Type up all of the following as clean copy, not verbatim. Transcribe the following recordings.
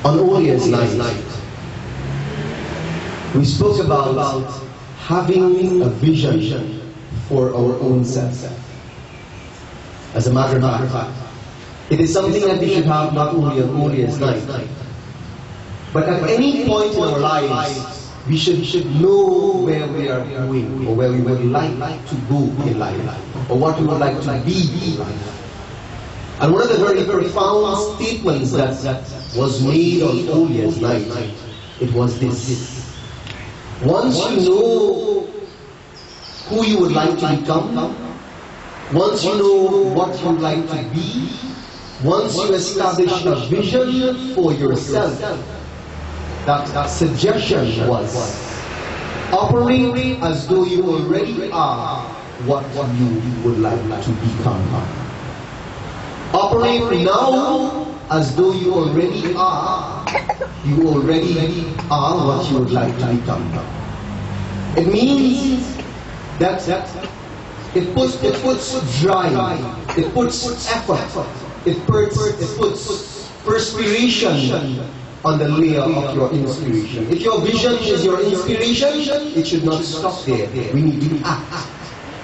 On Orion's night, we spoke about having a vision for our own self. As a matter of fact, it is something that we should have not only on Orion's night, but at any point in our lives, we should know where we are going, or where we would like to go in life, or what we would like to be in life. And one of the very profound statements that was made on Orion's night, it was this: once you know who you would like to become, once you know what you would like to be, once you establish a vision for yourself, that suggestion was, operate as though you already are what you would like to become. Operate now as though you already are what you would like to become. It means that it puts drive, it puts effort, it puts perspiration on the layer of your inspiration. If your vision is your inspiration, it should not stop there. We need to act.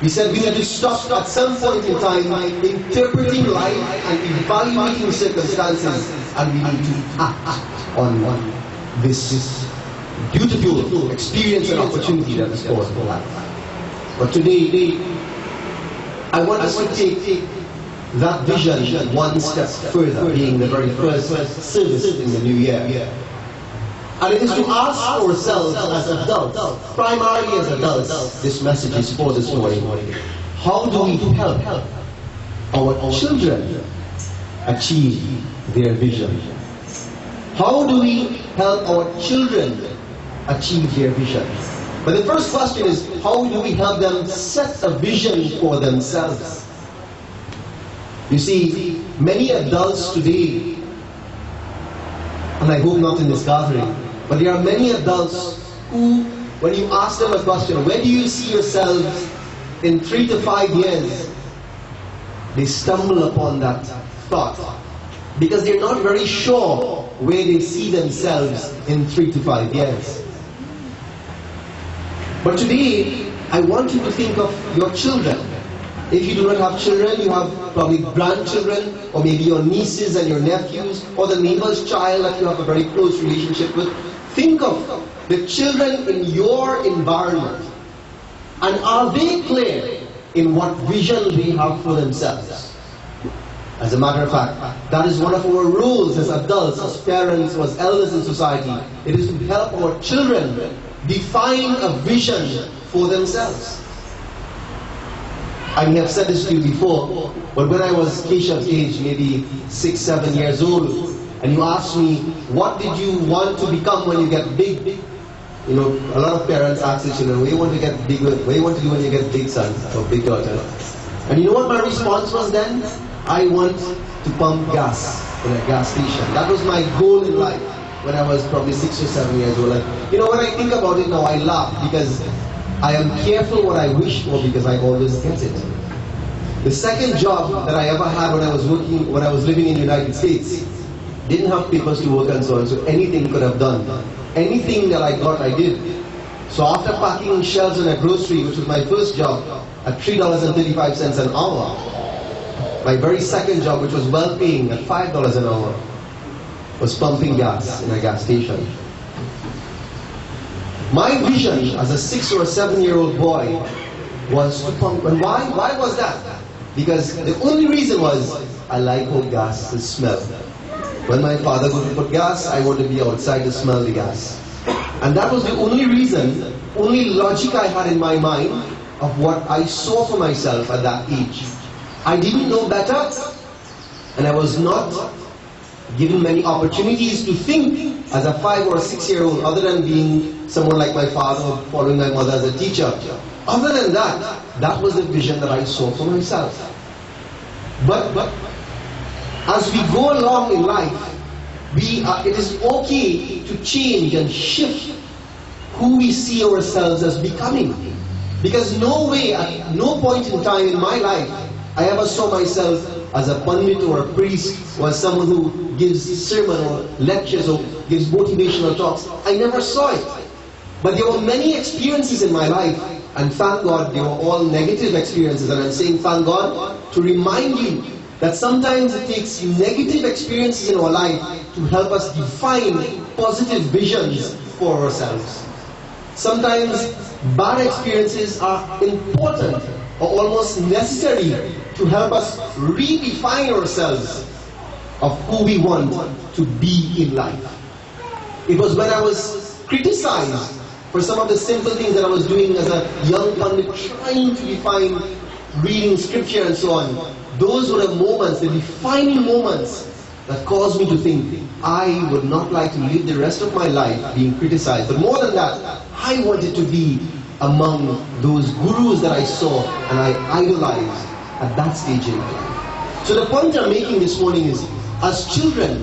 We said we need to stop at some point in time interpreting life and evaluating circumstances, and we need to act on this beautiful experience and opportunity that is ours for life. But today, I want us to take that vision one step further, being the very first service in the new year. And it is to ask ourselves as adults, primarily as adults, this message is for this morning: how do we help our children achieve their vision? How do we help our children achieve their vision? But the first question is, how do we help them set a vision for themselves? You see, many adults today, and I hope not in this gathering, but there are many adults who, when you ask them a question, where do you see yourselves in 3 to 5 years? They stumble upon that thought, because they're not very sure where they see themselves in 3 to 5 years. But today, I want you to think of your children. If you do not have children, you have probably grandchildren, or maybe your nieces and your nephews, or the neighbor's child that you have a very close relationship with. Think of the children in your environment, and are they clear in what vision they have for themselves? As a matter of fact, that is one of our roles as adults, as parents, as elders in society. It is to help our children define a vision for themselves. I may have said this to you before, but when I was Krishen's age, maybe 6, 7 years old, and you asked me, what did you want to become when you get big? You know, a lot of parents ask their children, what do you want to get big with? What do you want to do when you get big, son or big daughter? And you know what my response was then? I want to pump gas in a gas station. That was my goal in life when I was probably 6 or 7 years old. And, you know, when I think about it now, I laugh, because I am careful what I wish for, because I always get it. The second job that I ever had when I was living in the United States, didn't have papers to work and so on, so anything could have done. Anything that I got, I did. So after packing shelves in a grocery, which was my first job, at $3.35 an hour, my very second job, which was well-paying, at $5 an hour, was pumping gas in a gas station. My vision as a 6 or 7-year-old boy was to pump. And why? Why was that? Because the only reason was, I like how gas smells. When my father would put gas, I wanted to be outside to smell the gas. And that was the only reason, only logic I had in my mind of what I saw for myself at that age. I didn't know better, and I was not given many opportunities to think as a 5 or 6-year-old, other than being someone like my father or following my mother as a teacher. Other than that, that was the vision that I saw for myself. But as we go along in life, it is okay to change and shift who we see ourselves as becoming. Because no way, at no point in time in my life, I ever saw myself as a pandit or a priest or as someone who gives sermon or lectures or gives motivational talks. I never saw it. But there were many experiences in my life, and thank God they were all negative experiences. And I'm saying thank God to remind you that sometimes it takes negative experiences in our life to help us define positive visions for ourselves. Sometimes bad experiences are important or almost necessary to help us redefine ourselves of who we want to be in life. It was when I was criticized for some of the simple things that I was doing as a young pandit, trying to define reading scripture and so on. Those were the moments, the defining moments, that caused me to think, I would not like to live the rest of my life being criticized. But more than that, I wanted to be among those gurus that I saw and I idolized at that stage in my life. So the point I'm making this morning is, as children,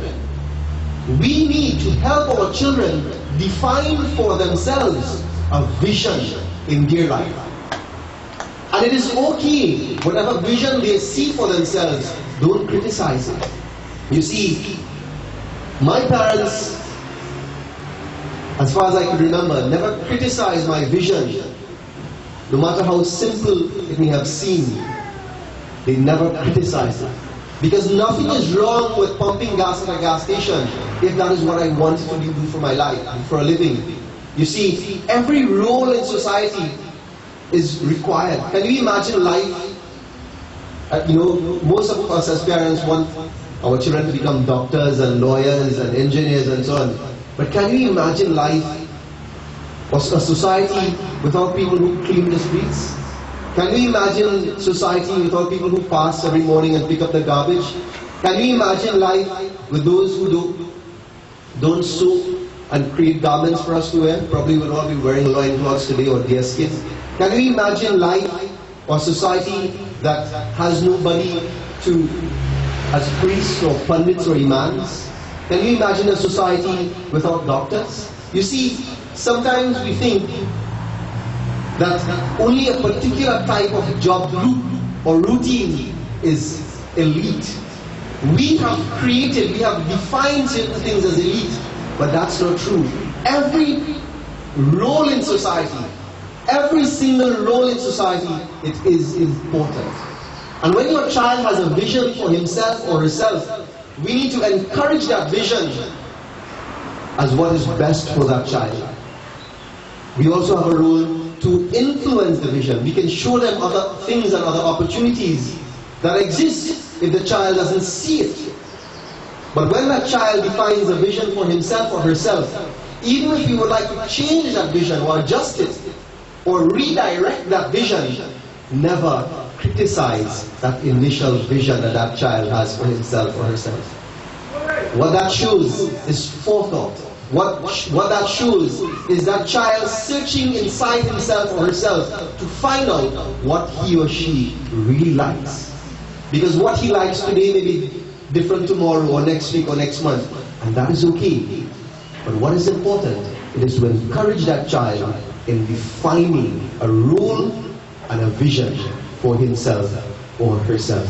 we need to help our children define for themselves a vision in their life. And it is okay, whatever vision they see for themselves, don't criticize it. You see, my parents, as far as I could remember, never criticized my vision. No matter how simple it may have seemed, they never criticized it. Because nothing is wrong with pumping gas at a gas station if that is what I wanted to do for my life, for a living. You see, every role in society is required. Can you imagine life? Most of us as parents want our children to become doctors and lawyers and engineers and so on. But can you imagine life or a society without people who clean the streets? Can you imagine society without people who pass every morning and pick up the garbage? Can you imagine life with those who don't sew and create garments for us to wear? Probably we'll all be wearing loincloths today or deerskin. Can you imagine life or society that has nobody to, as priests or pundits or imams? Can you imagine a society without doctors? You see, sometimes we think that only a particular type of job group or routine is elite. We have defined certain things as elite, but that's not true. Every role in society, every single role in society, it is important. And when your child has a vision for himself or herself, we need to encourage that vision as what is best for that child. We also have a role to influence the vision. We can show them other things and other opportunities that exist if the child doesn't see it. But when that child defines a vision for himself or herself, even if you would like to change that vision or adjust it or redirect that vision, never criticize that initial vision that that child has for himself or herself. What that shows is forethought. What that shows is that child searching inside himself or herself to find out what he or she really likes. Because what he likes today may be different tomorrow or next week or next month, and that is okay. But what is important, it is to encourage that child in defining a role and a vision for himself or herself.